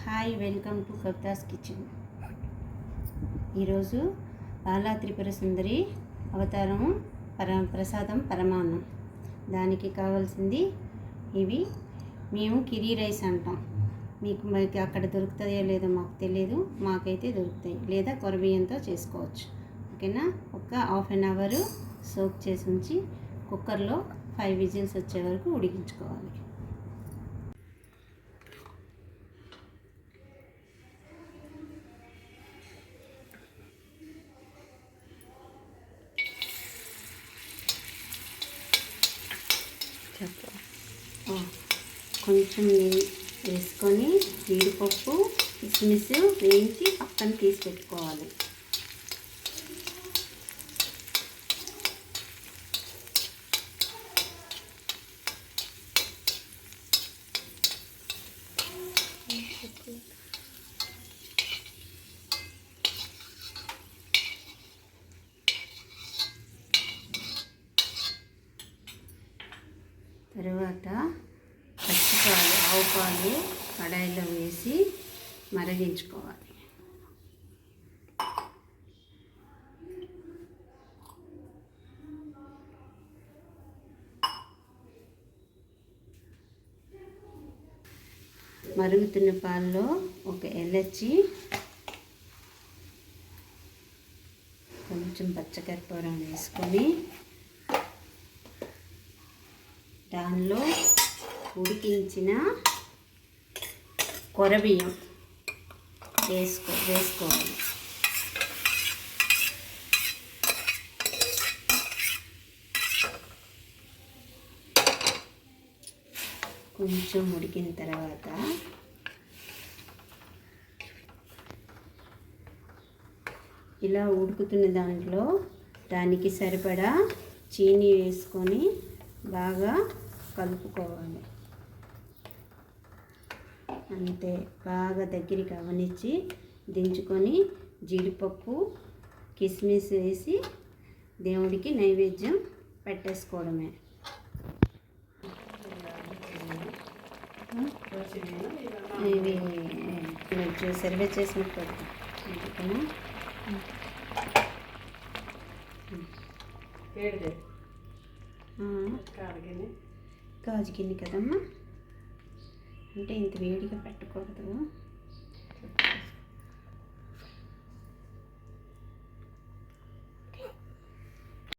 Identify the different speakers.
Speaker 1: Hi, welcome to Kavitha's kitchen. ఈరోజు బాలా త్రిపుర సుందరి అవతారం ప్రసాదం పరమాన్నం. దానికి కావాల్సింది ఇవి. మేము కిరీ రైస్ అంటాం. మీకు అక్కడ దొరుకుతాయో లేదో మాకు తెలియదు. మాకైతే దొరుకుతాయి, లేదా కొరబియ్యంతో చేసుకోవచ్చు. ఓకేనా. ఒక హాఫ్ అన్ అవర్ సోక్ చేసి ఉంచి కుక్కర్లో 5 విజిల్స్ వచ్చే వరకు ఉడికించుకోవాలి. కొంచెం నెయ్యి వేసుకొని జీడిపప్పు కిస్మిస్ వేయించి పక్కన తీసి పెట్టుకోవాలి. తర్వాత పచ్చిపాలు, ఆవు పాలు కడాయిలో వేసి మరిగించుకోవాలి. మరుగుతున్న పాలలో ఒక ఎలచి, కొంచెం పచ్చకర్పూరం వేసుకొని దానిలో ఉడికించిన కొరబియ్యం వేసుకోవాలి. కొంచెం ఉడికిన తర్వాత ఇలా ఉడుకుతున్న దాంట్లో దానికి సరిపడా చీనీ వేసుకొని బాగా కలుపుకోవాలి. అంతే. బాగా దగ్గరికి అవనిచ్చి దించుకొని జీడిపప్పు కిస్మిస్ వేసి దేవుడికి నైవేద్యం పెట్టేసుకోవడమే. ఇవి సర్వే చేసినట్టు పెడతాం. గాజు గిన్నె కదమ్మా, అంటే ఇంత వేడిగా పెట్టకూడదు.